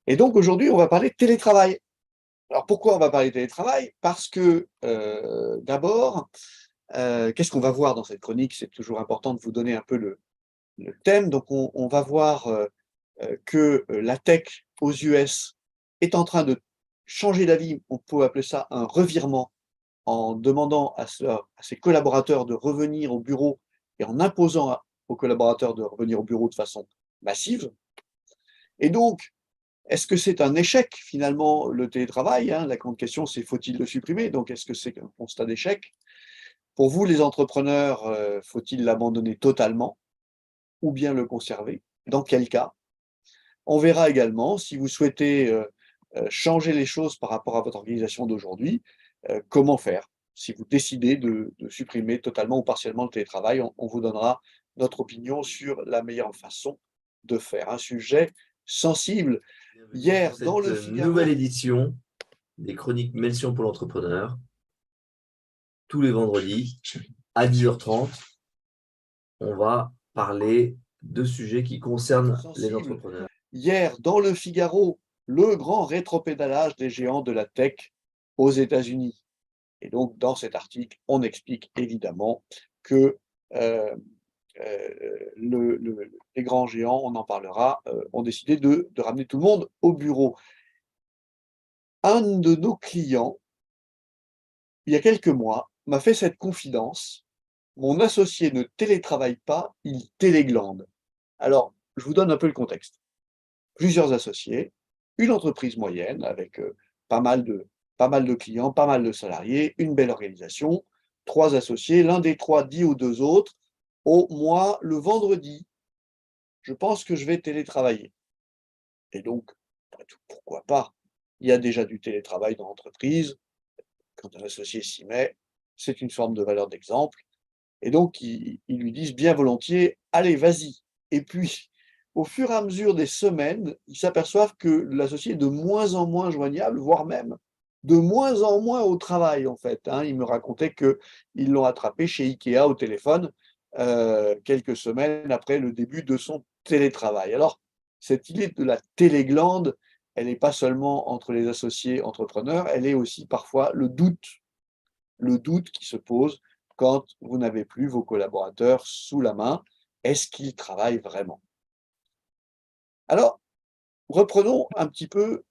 Et donc aujourd'hui, on va parler de télétravail. Alors pourquoi on va parler de télétravail? Parce que, d'abord, qu'est-ce qu'on va voir dans cette chronique? C'est toujours important de vous donner un peu le thème. Donc on va voir, que, la tech aux US est en train de changer la vie. On peut appeler ça un revirement en demandant à ses collaborateurs de revenir au bureau et en imposant aux collaborateurs de revenir au bureau de façon massive. Et donc, est-ce que c'est un échec finalement le télétravail, hein? La grande question, c'est faut-il le supprimer? Donc est-ce que c'est un constat d'échec? Pour vous, les entrepreneurs, faut-il l'abandonner totalement ou bien le conserver? Dans quel cas? On verra également si vous souhaitez, changer les choses par rapport à votre organisation d'aujourd'hui, comment faire? Si vous décidez de supprimer totalement ou partiellement le télétravail, on vous donnera notre opinion sur la meilleure façon de faire. Un sujet sensible. Bienvenue pour Hier, dans cette Le nouvelle Figaro. édition des chroniques Melchior pour l'entrepreneur. Tous les vendredis à 10h30, on va parler de sujets qui concernent les Sensible. entrepreneurs. Hier, dans Le Figaro, le grand rétropédalage des géants de la tech aux États-Unis. Et donc, dans cet article, on explique évidemment que euh, les grands géants, on en parlera, ont décidé de ramener tout le monde au bureau. Un de nos clients, il y a quelques mois, m'a fait cette confidence. Mon associé ne télétravaille pas, il téléglande. Alors, je vous donne un peu le contexte. Plusieurs associés, une entreprise moyenne avec, pas mal de pas mal de clients, pas mal de salariés, une belle organisation, 3 associés. L'un des 3 dit aux 2 autres: «Oh, moi, le vendredi, je pense que je vais télétravailler». Et donc, après tout, pourquoi pas? Il y a déjà du télétravail dans l'entreprise. Quand un associé s'y met, c'est une forme de valeur d'exemple. Et donc ils lui disent bien volontiers: «Allez, vas-y». Et puis, au fur et à mesure des semaines, ils s'aperçoivent que l'associé est de moins en moins joignable, voire même de moins en moins au travail, en fait, hein. Il me racontait qu'ils l'ont attrapé chez IKEA au téléphone, quelques semaines après le début de son télétravail. Alors, cette idée de la téléglande, elle n'est pas seulement entre les associés entrepreneurs, elle est aussi parfois le doute qui se pose quand vous n'avez plus vos collaborateurs sous la main. Est-ce qu'ils travaillent vraiment? Alors, reprenons un petit peu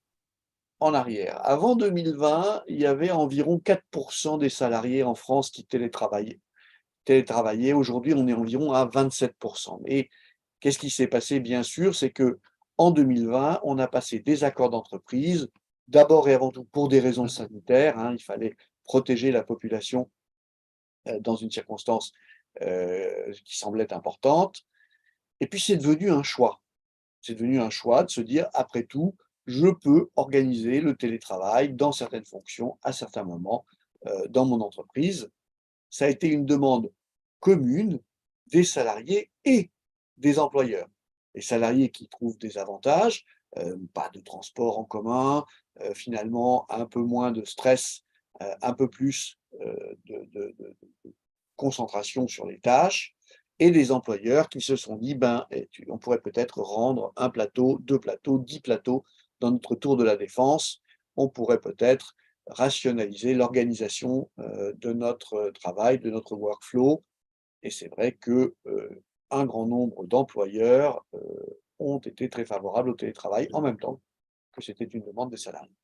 en arrière. Avant 2020, il y avait environ 4 des salariés en France qui télétravaillaient. Aujourd'hui, on est environ à 27. Mais qu'est-ce qui s'est passé? Bien sûr, c'est que en 2020, on a passé des accords d'entreprise, d'abord et avant tout pour des raisons sanitaires, hein. Il fallait protéger la population dans une circonstance, qui semblait importante. Et puis c'est devenu un choix. C'est devenu un choix de se dire: «Après tout, je peux organiser le télétravail dans certaines fonctions, à certains moments, dans mon entreprise». Ça a été une demande commune des salariés et des employeurs. Les salariés qui trouvent des avantages, pas de transport en commun, finalement un peu moins de stress, un peu plus, de concentration sur les tâches, et des employeurs qui se sont dit: «Ben, on pourrait peut-être rendre un plateau, 2 plateaux, 10 plateaux dans notre tour de la Défense. On pourrait peut-être rationaliser l'organisation, de notre travail, de notre workflow». Et c'est vrai que, un grand nombre d'employeurs, ont été très favorables au télétravail en même temps que c'était une demande des salariés.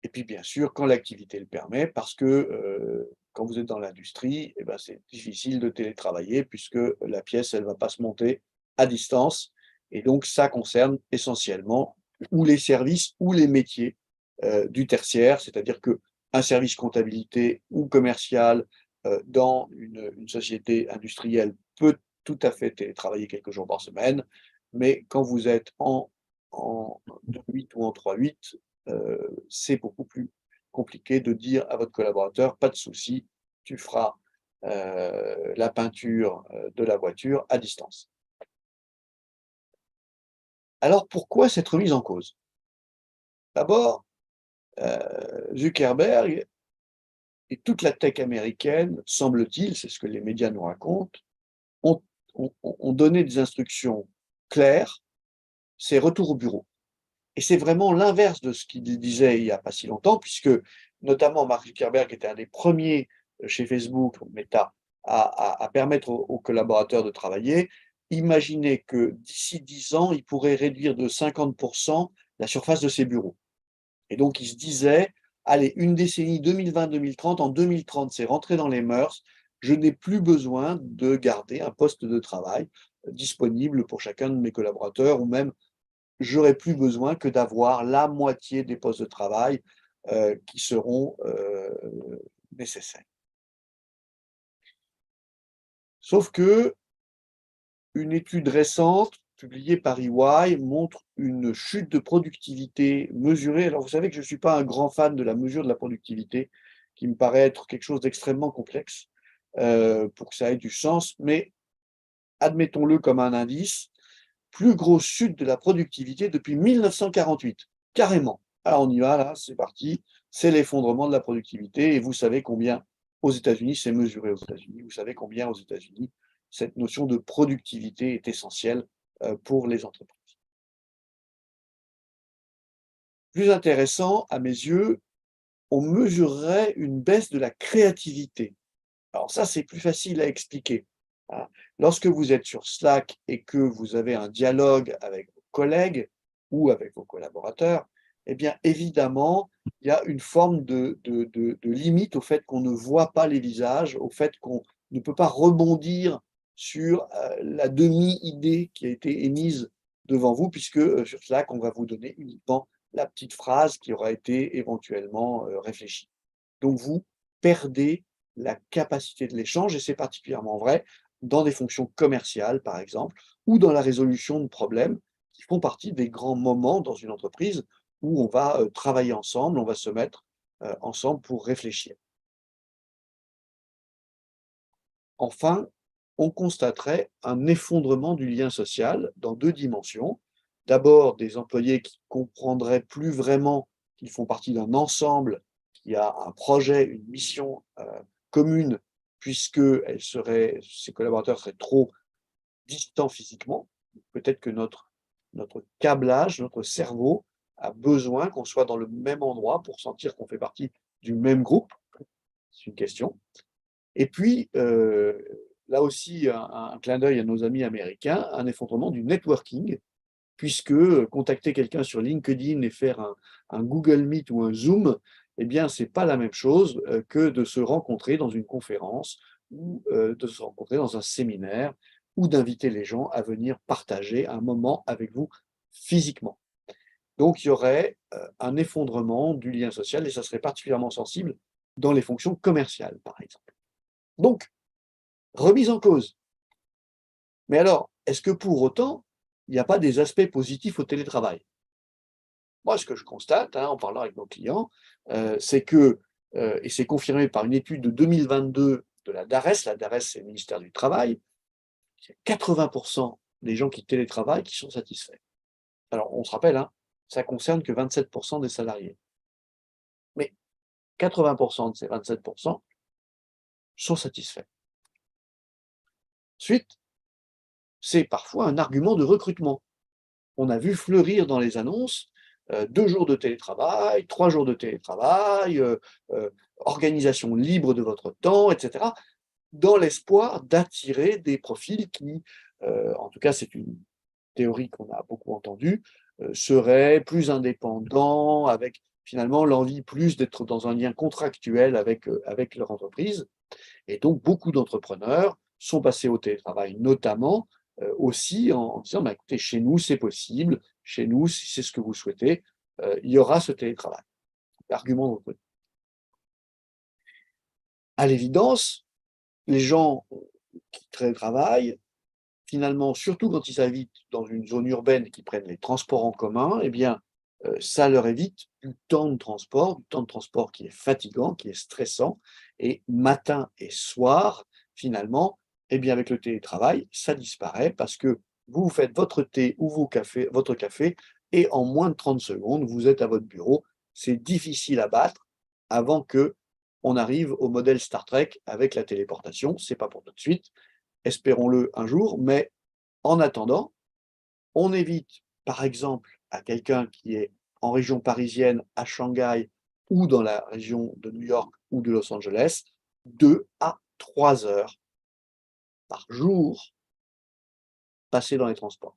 Et puis bien sûr, quand l'activité le permet, parce que, quand vous êtes dans l'industrie, et ben, c'est difficile de télétravailler puisque la pièce, elle va pas se monter à distance. Et donc ça concerne essentiellement ou les services ou les métiers, du tertiaire. C'est-à-dire qu'un service comptabilité ou commercial, dans une société industrielle peut tout à fait télétravailler quelques jours par semaine. Mais quand vous êtes en 2-8 ou en 3-8, c'est beaucoup plus compliqué de dire à votre collaborateur: «Pas de souci, tu feras, la peinture, de la voiture à distance». Alors pourquoi cette remise en cause? D'abord, Zuckerberg et toute la tech américaine, semble-t-il, c'est ce que les médias nous racontent, ont donné des instructions claires c'est retour au bureau. Et c'est vraiment l'inverse de ce qu'il disait il n'y a pas si longtemps, puisque notamment Mark Zuckerberg était un des premiers chez Facebook, Meta, à permettre aux collaborateurs de travailler. Imaginez que d'ici 10 ans, il pourrait réduire de 50% la surface de ses bureaux. Et donc, il se disait, allez, une décennie 2020-2030, en 2030, c'est rentré dans les mœurs, je n'ai plus besoin de garder un poste de travail disponible pour chacun de mes collaborateurs, ou même j'aurais plus besoin que d'avoir la moitié des postes de travail qui seront nécessaires. Sauf que une étude récente publiée par EY montre une chute de productivité mesurée. Alors vous savez que je ne suis pas un grand fan de la mesure de la productivité, qui me paraît être quelque chose d'extrêmement complexe pour que ça ait du sens, mais admettons-le comme un indice. Plus grosse chute de la productivité depuis 1948, carrément. Alors on y va, là, c'est parti, c'est l'effondrement de la productivité, et vous savez combien aux États-Unis, c'est mesuré aux États-Unis, vous savez combien aux États-Unis, cette notion de productivité est essentielle pour les entreprises. Plus intéressant, à mes yeux, on mesurerait une baisse de la créativité. Alors ça, c'est plus facile à expliquer, hein. Lorsque vous êtes sur Slack et que vous avez un dialogue avec vos collègues ou avec vos collaborateurs, eh bien évidemment, il y a une forme de limite au fait qu'on ne voit pas les visages, au fait qu'on ne peut pas rebondir sur la demi-idée qui a été émise devant vous, puisque sur Slack, on va vous donner uniquement la petite phrase qui aura été éventuellement réfléchie. Donc vous perdez la capacité de l'échange, et c'est particulièrement vrai dans des fonctions commerciales, par exemple, ou dans la résolution de problèmes qui font partie des grands moments dans une entreprise où on va travailler ensemble, on va se mettre ensemble pour réfléchir. Enfin, on constaterait un effondrement du lien social dans deux dimensions. D'abord, des employés qui comprendraient plus vraiment qu'ils font partie d'un ensemble qui a un projet, une mission commune, puisque ces collaborateurs seraient trop distants physiquement. Peut-être que notre câblage, notre cerveau a besoin qu'on soit dans le même endroit pour sentir qu'on fait partie du même groupe. C'est une question. Et puis, là aussi, un clin d'œil à nos amis américains, un effondrement du networking, puisque contacter quelqu'un sur LinkedIn et faire un Google Meet ou un Zoom, eh bien, c'est pas la même chose que de se rencontrer dans une conférence ou de se rencontrer dans un séminaire ou d'inviter les gens à venir partager un moment avec vous physiquement. Donc, il y aurait un effondrement du lien social, et ça serait particulièrement sensible dans les fonctions commerciales, par exemple. Donc, remise en cause. Mais alors, est-ce que pour autant, il n'y a pas des aspects positifs au télétravail? Moi, ce que je constate, hein, en parlant avec nos clients, c'est que, et c'est confirmé par une étude de 2022 de la DARES, c'est le ministère du Travail, il y a 80% des gens qui télétravaillent qui sont satisfaits. Alors, on se rappelle, hein, ça concerne que 27% des salariés. Mais 80% de ces 27% sont satisfaits. Ensuite, c'est parfois un argument de recrutement. On a vu fleurir dans les annonces 2 jours de télétravail, 3 jours de télétravail, organisation libre de votre temps, et cetera, dans l'espoir d'attirer des profils qui, en tout cas c'est une théorie qu'on a beaucoup entendue, seraient plus indépendants, avec finalement l'envie plus d'être dans un lien contractuel avec leur entreprise. Et donc beaucoup d'entrepreneurs sont passés au télétravail, notamment aussi en disant: «Bah, écoutez, chez nous, c'est possible, chez nous, si c'est ce que vous souhaitez, il y aura ce télétravail». L'argument de recrutement. À l'évidence, les gens qui télétravaillent, finalement, surtout quand ils habitent dans une zone urbaine et qu'ils prennent les transports en commun, eh bien, ça leur évite du temps de transport qui est fatigant, qui est stressant, et matin et soir, finalement, eh bien, avec le télétravail, ça disparaît parce que vous faites votre thé ou votre café, et en moins de 30 secondes, vous êtes à votre bureau. C'est difficile à battre avant qu'on arrive au modèle Star Trek avec la téléportation. C'est pas pour tout de suite, espérons-le un jour, mais en attendant, on évite par exemple, à quelqu'un qui est en région parisienne, à Shanghai ou dans la région de New York ou de Los Angeles, 2 à 3 heures par jour passées dans les transports.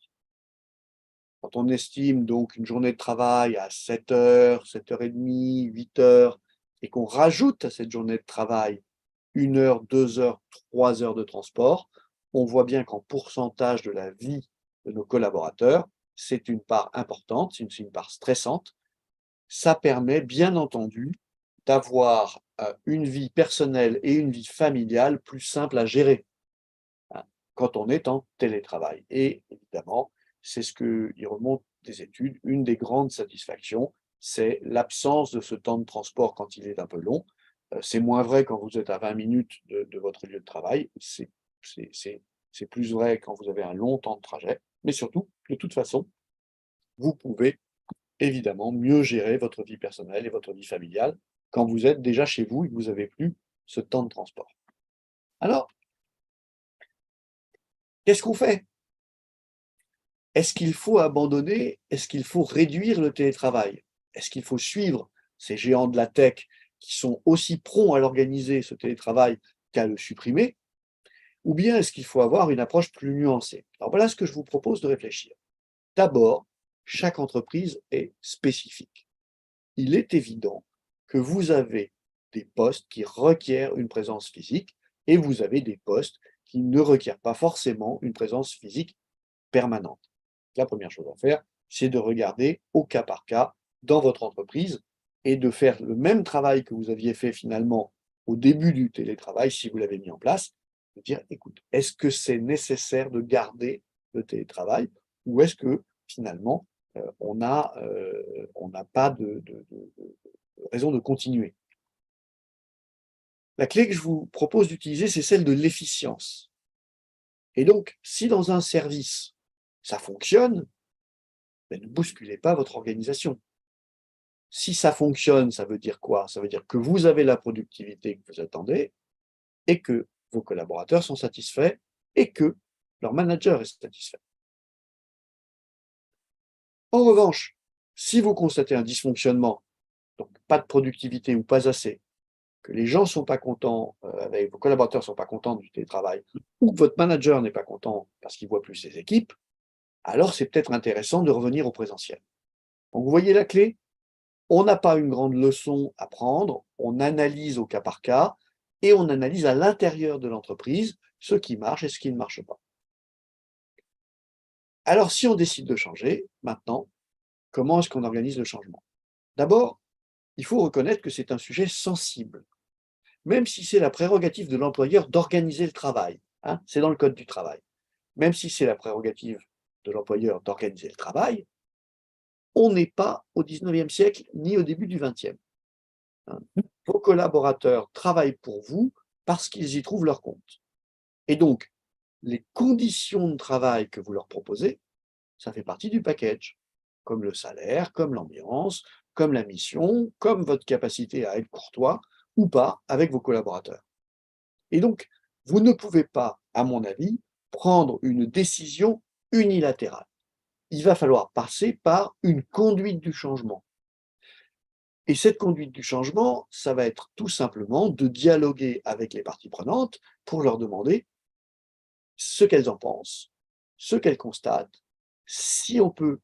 Quand on estime donc une journée de travail à 7 heures, 7h30, 8 heures, et qu'on rajoute à cette journée de travail 1 heure, 2 heures, 3 heures de transport, on voit bien qu'en pourcentage de la vie de nos collaborateurs, c'est une part importante, c'est une part stressante. Ça permet bien entendu d'avoir une vie personnelle et une vie familiale plus simple à gérer, hein, quand on est en télétravail. Et évidemment, c'est ce qu'il remonte des études, une des grandes satisfactions, c'est l'absence de ce temps de transport quand il est un peu long. C'est moins vrai quand vous êtes à 20 minutes de votre lieu de travail, c'est c'est c'est plus vrai quand vous avez un long temps de trajet, mais surtout, de toute façon, vous pouvez évidemment mieux gérer votre vie personnelle et votre vie familiale quand vous êtes déjà chez vous et que vous n'avez plus ce temps de transport. Alors, qu'est-ce qu'on fait? Est-ce qu'il faut abandonner? Est-ce qu'il faut réduire le télétravail? Est-ce qu'il faut suivre ces géants de la tech qui sont aussi prompts à l'organiser, ce télétravail, qu'à le supprimer? Ou bien est-ce qu'il faut avoir une approche plus nuancée? Alors voilà ce que je vous propose de réfléchir. D'abord, chaque entreprise est spécifique. Il est évident que vous avez des postes qui requièrent une présence physique et vous avez des postes qui ne requièrent pas forcément une présence physique permanente. La première chose à faire, c'est de regarder au cas par cas dans votre entreprise et de faire le même travail que vous aviez fait finalement au début du télétravail, si vous l'avez mis en place, de dire, écoute, est-ce que c'est nécessaire de garder le télétravail ou est-ce que finalement on n'a pas de raison de continuer? La clé que je vous propose d'utiliser, c'est celle de l'efficience. Et donc, si dans un service, ça fonctionne, ben, ne bousculez pas votre organisation. Si ça fonctionne, ça veut dire quoi? Ça veut dire que vous avez la productivité que vous attendez et que vos collaborateurs sont satisfaits et que leur manager est satisfait. En revanche, si vous constatez un dysfonctionnement, donc pas de productivité ou pas assez, que les gens ne sont pas contents, avec vos collaborateurs ne sont pas contents du télétravail, ou que votre manager n'est pas content parce qu'il ne voit plus ses équipes, alors c'est peut-être intéressant de revenir au présentiel. Donc vous voyez la clé? On n'a pas une grande leçon à prendre, on analyse au cas par cas et on analyse à l'intérieur de l'entreprise ce qui marche et ce qui ne marche pas. Alors si on décide de changer, maintenant, comment est-ce qu'on organise le changement? D'abord, il faut reconnaître que c'est un sujet sensible, même si c'est la prérogative de l'employeur d'organiser le travail, hein, c'est dans le code du travail. Même si c'est la prérogative de l'employeur d'organiser le travail, on n'est pas au 19e siècle ni au début du 20e. Hein. Vos collaborateurs travaillent pour vous parce qu'ils y trouvent leur compte. Et donc, les conditions de travail que vous leur proposez, ça fait partie du package, comme le salaire, comme l'ambiance, comme la mission, comme votre capacité à être courtois ou pas avec vos collaborateurs. Et donc, vous ne pouvez pas, à mon avis, prendre une décision unilatérale. Il va falloir passer par une conduite du changement. Et cette conduite du changement, ça va être tout simplement de dialoguer avec les parties prenantes pour leur demander ce qu'elles en pensent, ce qu'elles constatent, si on peut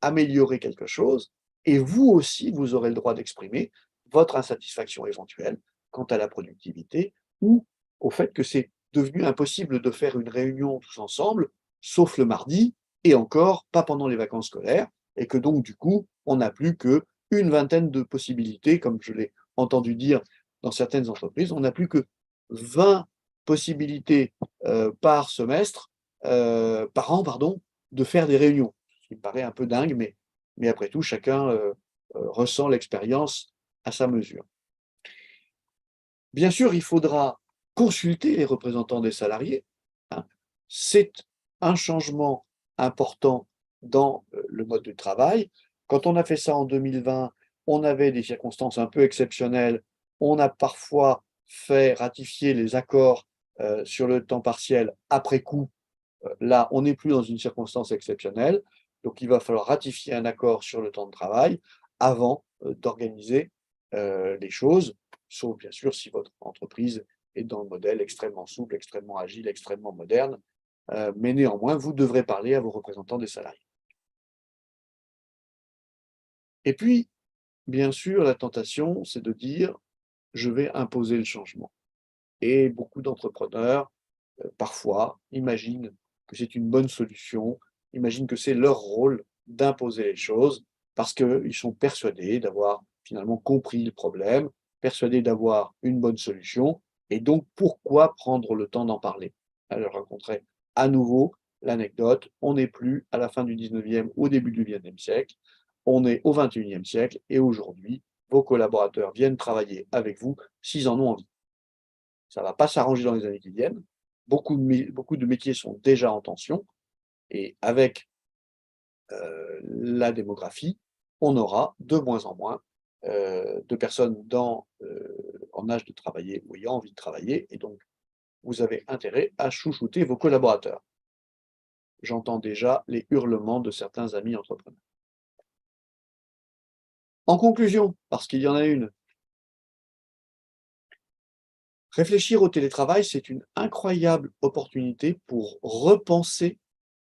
améliorer quelque chose, et vous aussi, vous aurez le droit d'exprimer votre insatisfaction éventuelle quant à la productivité ou au fait que c'est devenu impossible de faire une réunion tous ensemble, sauf le mardi, et encore pas pendant les vacances scolaires, et que donc du coup, on n'a plus qu'une vingtaine de possibilités, comme je l'ai entendu dire dans certaines entreprises, on n'a plus que 20 possibilités par semestre, par an, pardon, de faire des réunions. Ce qui me paraît un peu dingue, mais après tout, chacun ressent l'expérience à sa mesure. Bien sûr, il faudra consulter les représentants des salariés, hein. C'est un changement important dans le mode de travail. Quand on a fait ça en 2020, on avait des circonstances un peu exceptionnelles. On a parfois fait ratifier les accords sur le temps partiel après coup. Là, on n'est plus dans une circonstance exceptionnelle. Donc, il va falloir ratifier un accord sur le temps de travail avant d'organiser les choses, sauf bien sûr si votre entreprise est dans le modèle extrêmement souple, extrêmement agile, extrêmement moderne. Mais néanmoins, vous devrez parler à vos représentants des salariés. Et puis, bien sûr, la tentation, c'est de dire: «Je vais imposer le changement». Et beaucoup d'entrepreneurs, parfois, imaginent que c'est une bonne solution, imaginent que c'est leur rôle d'imposer les choses parce qu'ils sont persuadés d'avoir finalement compris le problème, persuadés d'avoir une bonne solution et donc pourquoi prendre le temps d'en parler? Alors je raconterai à nouveau l'anecdote, on n'est plus à la fin du 19e, au début du 20e siècle, on est au 21e siècle et aujourd'hui, vos collaborateurs viennent travailler avec vous s'ils en ont envie. Ça ne va pas s'arranger dans les années qui viennent. Beaucoup de métiers sont déjà en tension et avec la démographie, on aura de moins en moins de personnes en âge de travailler ou ayant envie de travailler et donc vous avez intérêt à chouchouter vos collaborateurs. J'entends déjà les hurlements de certains amis entrepreneurs. En conclusion, parce qu'il y en a une, réfléchir au télétravail, c'est une incroyable opportunité pour repenser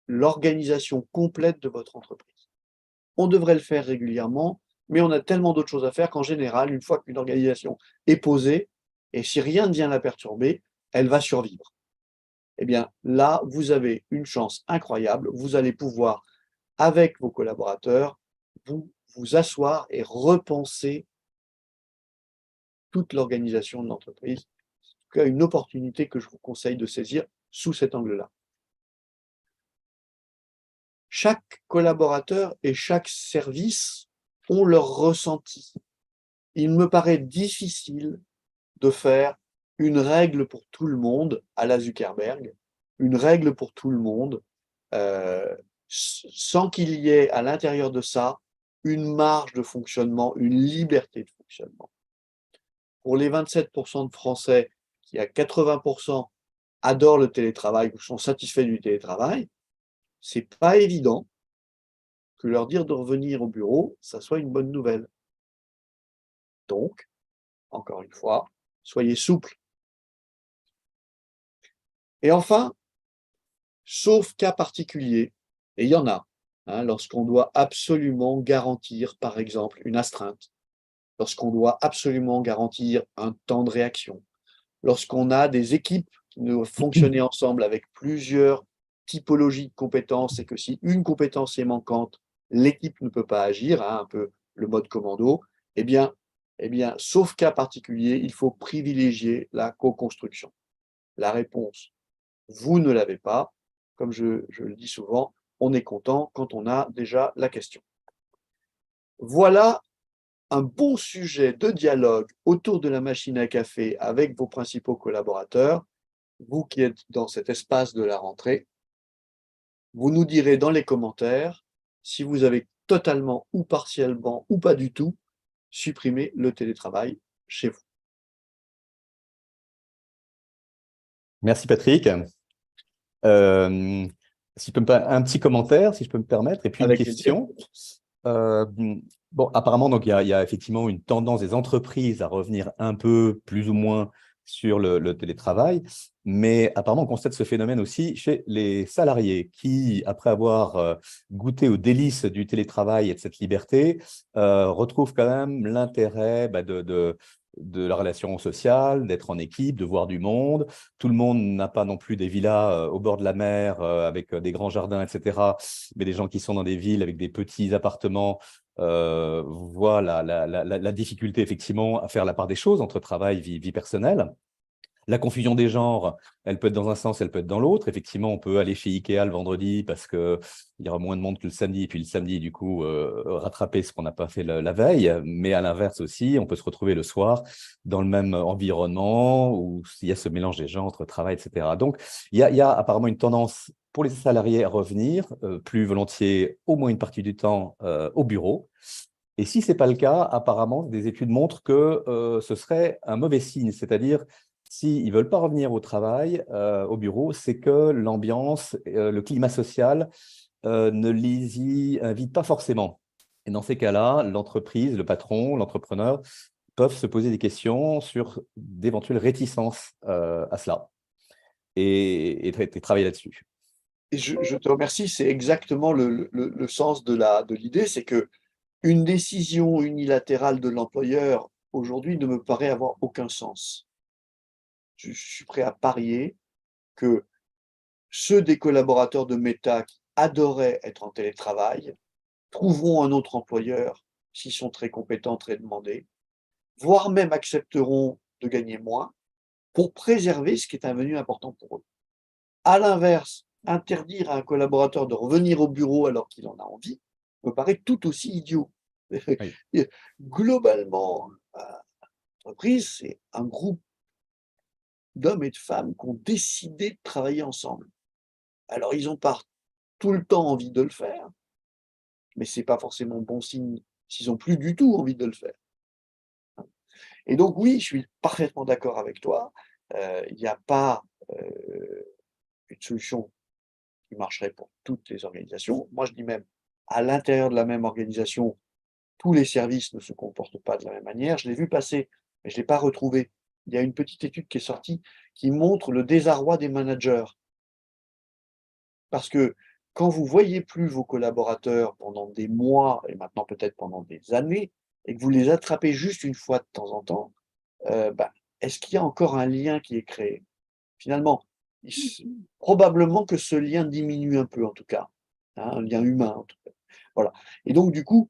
l'organisation complète de votre entreprise. On devrait le faire régulièrement, mais on a tellement d'autres choses à faire qu'en général, une fois qu'une organisation est posée, et si rien ne vient la perturber, elle va survivre. Eh bien, là, vous avez une chance incroyable. Vous allez pouvoir, avec vos collaborateurs, vous asseoir et repenser toute l'organisation de l'entreprise. En tout cas, une opportunité que je vous conseille de saisir sous cet angle-là. Chaque collaborateur et chaque service ont leur ressenti. Il me paraît difficile de faire une règle pour tout le monde à la Zuckerberg, une règle pour tout le monde, sans qu'il y ait à l'intérieur de ça une marge de fonctionnement, une liberté de fonctionnement. Pour les 27% de Français qui, à 80%, adorent le télétravail ou sont satisfaits du télétravail, c'est pas évident que leur dire de revenir au bureau, ça soit une bonne nouvelle. Donc, encore une fois, soyez souples. Et enfin, sauf cas particulier, et il y en a, hein, lorsqu'on doit absolument garantir, par exemple, une astreinte, lorsqu'on doit absolument garantir un temps de réaction, lorsqu'on a des équipes qui doivent fonctionner ensemble avec plusieurs typologies de compétences et que si une compétence est manquante, l'équipe ne peut pas agir, hein, un peu le mode commando, eh bien, sauf cas particulier, il faut privilégier la co-construction. La réponse, vous ne l'avez pas. Comme je le dis souvent, on est content quand on a déjà la question. Voilà un bon sujet de dialogue autour de la machine à café avec vos principaux collaborateurs. Vous qui êtes dans cet espace de la rentrée, vous nous direz dans les commentaires si vous avez totalement ou partiellement ou pas du tout supprimé le télétravail chez vous. Merci Patrick. Si je peux un petit commentaire, si je peux me permettre, et puis une Avec plaisir. question. Bon, apparemment, donc, il y a effectivement une tendance des entreprises à revenir un peu, plus ou moins, sur le télétravail, mais apparemment, on constate ce phénomène aussi chez les salariés qui, après avoir goûté aux délices du télétravail et de cette liberté, retrouvent quand même l'intérêt de la relation sociale, d'être en équipe, de voir du monde. Tout le monde n'a pas non plus des villas au bord de la mer avec des grands jardins, etc., mais des gens qui sont dans des villes avec des petits appartements voient la difficulté effectivement à faire la part des choses entre travail et vie personnelle. La confusion des genres, elle peut être dans un sens, elle peut être dans l'autre. Effectivement, on peut aller chez Ikea le vendredi parce qu'il y aura moins de monde que le samedi, et puis le samedi, du coup, rattraper ce qu'on n'a pas fait la veille. Mais à l'inverse aussi, on peut se retrouver le soir dans le même environnement où il y a ce mélange des genres entre travail, etc. Donc, il y a apparemment une tendance pour les salariés à revenir plus volontiers, au moins une partie du temps, au bureau. Et si ce n'est pas le cas, apparemment, des études montrent que ce serait un mauvais signe, c'est-à-dire s'ils ne veulent pas revenir au travail, au bureau, c'est que l'ambiance, le climat social ne les y invitent pas forcément. Et dans ces cas-là, l'entreprise, le patron, l'entrepreneur peuvent se poser des questions sur d'éventuelles réticences à cela et travailler là-dessus. Et je te remercie, c'est exactement le sens de l'idée, c'est que une décision unilatérale de l'employeur, aujourd'hui, ne me paraît avoir aucun sens. Je suis prêt à parier que ceux des collaborateurs de Meta qui adoraient être en télétravail trouveront un autre employeur s'ils sont très compétents, très demandés, voire même accepteront de gagner moins pour préserver ce qui est un revenu important pour eux. À l'inverse, interdire à un collaborateur de revenir au bureau alors qu'il en a envie me paraît tout aussi idiot. Oui. Globalement, l'entreprise, c'est un groupe d'hommes et de femmes qui ont décidé de travailler ensemble. Alors, ils n'ont pas tout le temps envie de le faire, mais ce n'est pas forcément bon signe s'ils n'ont plus du tout envie de le faire. Et donc, oui, je suis parfaitement d'accord avec toi. Il n'y a pas une solution qui marcherait pour toutes les organisations. Moi, je dis même, à l'intérieur de la même organisation, tous les services ne se comportent pas de la même manière. Je l'ai vu passer, mais je ne l'ai pas retrouvé. Il y a une petite étude qui est sortie qui montre le désarroi des managers. Parce que quand vous voyez plus vos collaborateurs pendant des mois et maintenant peut-être pendant des années et que vous les attrapez juste une fois de temps en temps, bah, est-ce qu'il y a encore un lien qui est créé? Finalement, probablement que ce lien diminue un peu en tout cas, hein, un lien humain en tout cas. Voilà. Et donc du coup,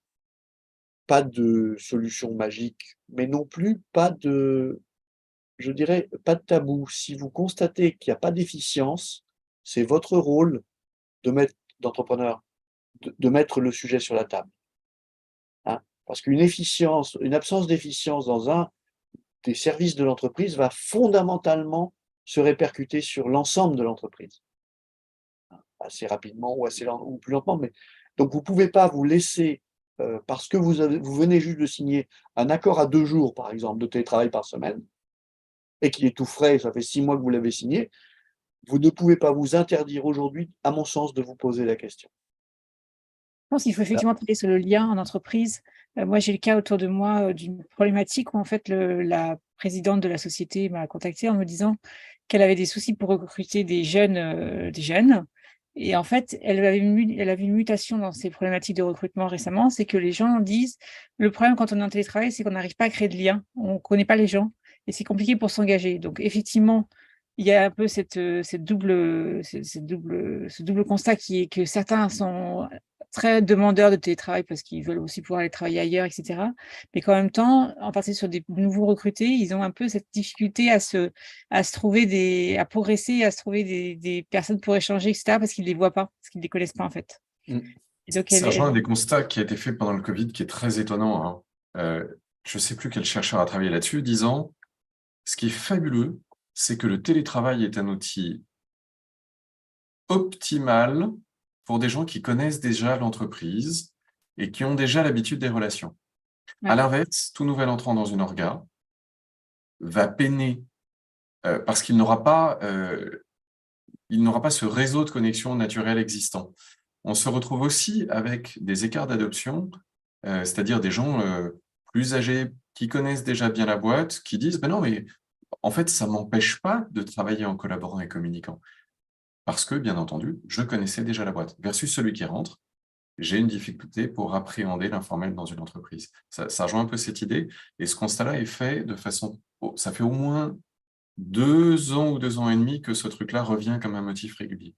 pas de solution magique, mais non plus pas de, je dirais, pas de tabou. Si vous constatez qu'il n'y a pas d'efficience, c'est votre rôle d'entrepreneur, de mettre le sujet sur la table, hein. Parce une absence d'efficience dans un des services de l'entreprise va fondamentalement se répercuter sur l'ensemble de l'entreprise. Assez rapidement ou assez lent ou plus lentement, mais donc vous ne pouvez pas vous laisser, parce que vous venez juste de signer un accord à 2 jours, par exemple, de télétravail par semaine et qu'il est tout frais, ça fait 6 mois que vous l'avez signé, vous ne pouvez pas vous interdire aujourd'hui, à mon sens, de vous poser la question. Je pense qu'il faut effectivement travailler sur le lien en entreprise. Moi, j'ai le cas autour de moi d'une problématique où en fait la présidente de la société m'a contactée en me disant qu'elle avait des soucis pour recruter des jeunes. Et en fait, elle avait une mutation dans ces problématiques de recrutement récemment, c'est que les gens disent le problème quand on est en télétravail, c'est qu'on n'arrive pas à créer de lien, on ne connaît pas les gens et c'est compliqué pour s'engager. Donc effectivement, il y a un peu ce double constat qui est que certains sont très demandeurs de télétravail parce qu'ils veulent aussi pouvoir aller travailler ailleurs, etc. Mais qu'en même temps, en particulier sur des nouveaux recrutés, ils ont un peu cette difficulté à progresser, à se trouver des personnes pour échanger, etc. parce qu'ils ne les voient pas, parce qu'ils ne les connaissent pas en fait. Et donc, Ça rejoint un des constats qui a été fait pendant le Covid qui est très étonnant, hein. Je ne sais plus quel chercheur a travaillé là-dessus, disant ce qui est fabuleux, c'est que le télétravail est un outil optimal pour des gens qui connaissent déjà l'entreprise et qui ont déjà l'habitude des relations. Ouais. À l'inverse, tout nouvel entrant dans une orga va peiner parce qu'il n'aura pas ce réseau de connexion naturel existant. On se retrouve aussi avec des écarts d'adoption, c'est-à-dire des gens plus âgés qui connaissent déjà bien la boîte, qui disent ben non, mais en fait, ça ne m'empêche pas de travailler en collaborant et communiquant. Parce que, bien entendu, je connaissais déjà la boîte. Versus celui qui rentre, j'ai une difficulté pour appréhender l'informel dans une entreprise. Ça rejoint un peu cette idée. Et ce constat-là est fait de façon... Ça fait au moins 2 ans ou 2 ans et demi que ce truc-là revient comme un motif régulier.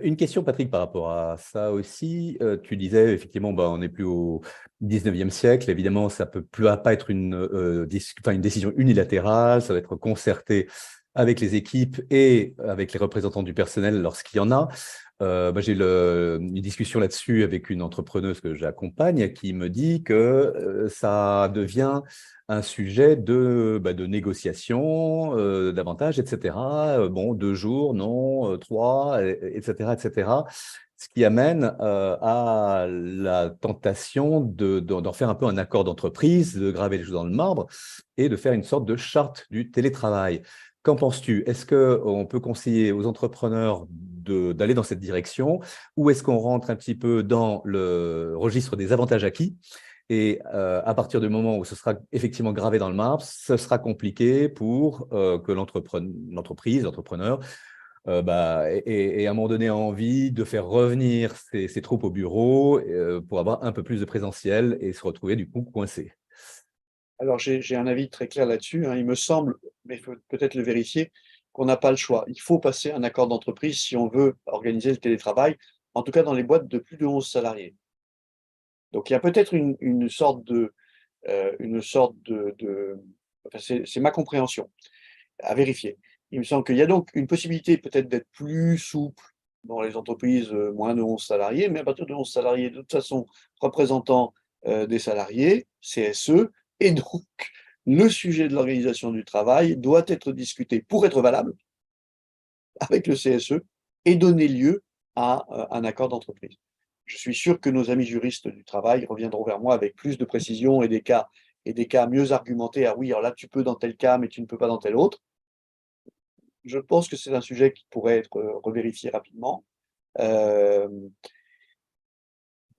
Une question, Patrick, par rapport à ça aussi. Tu disais, effectivement, on n'est plus au 19e siècle. Évidemment, ça ne peut plus pas être une décision unilatérale. Ça va être concerté avec les équipes et avec les représentants du personnel lorsqu'il y en a. J'ai une discussion là-dessus avec une entrepreneuse que j'accompagne qui me dit que ça devient un sujet de négociation, davantage, etc. 2 jours, non, 3, etc., etc. Ce qui amène à la tentation d'en faire un peu un accord d'entreprise, de graver les choses dans le marbre et de faire une sorte de charte du télétravail. Qu'en penses-tu? Est-ce qu'on peut conseiller aux entrepreneurs d'aller dans cette direction, ou est-ce qu'on rentre un petit peu dans le registre des avantages acquis? Et à partir du moment où ce sera effectivement gravé dans le marbre, ce sera compliqué pour que l'entreprise, l'entrepreneur, et à un moment donné envie de faire revenir ses troupes au bureau pour avoir un peu plus de présentiel et se retrouver du coup coincé. Alors, j'ai un avis très clair là-dessus, hein. Il me semble, mais il faut peut-être le vérifier, qu'on n'a pas le choix. Il faut passer un accord d'entreprise si on veut organiser le télétravail, en tout cas dans les boîtes de plus de 11 salariés. Donc il y a peut-être une sorte de enfin, c'est ma compréhension, à vérifier. Il me semble qu'il y a donc une possibilité peut-être d'être plus souple dans les entreprises, moins de 11 salariés, mais à partir de 11 salariés, de toute façon, représentant, des salariés, CSE, et donc le sujet de l'organisation du travail doit être discuté pour être valable avec le CSE et donner lieu à, un accord d'entreprise. Je suis sûr que nos amis juristes du travail reviendront vers moi avec plus de précision et des cas mieux argumentés. Ah oui, alors là, tu peux dans tel cas, mais tu ne peux pas dans tel autre. Je pense que c'est un sujet qui pourrait être, revérifié rapidement. Hem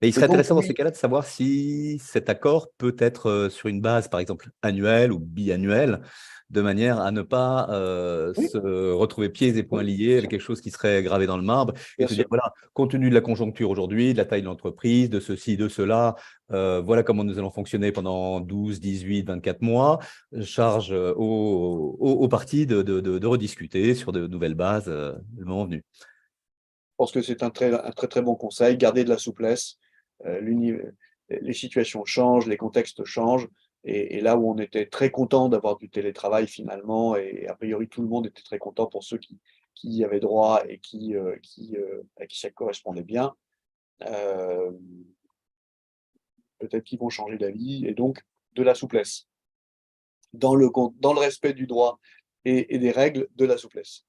Mais il et serait donc intéressant dans ces oui, cas-là de savoir si cet accord peut être sur une base, par exemple, annuelle ou biannuelle, de manière à ne pas oui, se retrouver pieds et poings oui, liés avec quelque chose qui serait gravé dans le marbre et bien se dire, sûr. voilà, compte tenu de la conjoncture aujourd'hui, de la taille de l'entreprise, de ceci, de cela, voilà comment nous allons fonctionner pendant 12, 18, 24 mois. Charge aux parties de rediscuter sur de nouvelles bases le moment venu. Je pense que c'est un très, très bon conseil. Garder de la souplesse. L'uni Les situations changent, les contextes changent et là où on était très content d'avoir du télétravail finalement et a priori tout le monde était très content pour ceux qui y avaient droit et à qui ça correspondait bien, hem, peut-être qu'ils vont changer d'avis et donc de la souplesse. Dans le respect du droit et des règles, de la souplesse.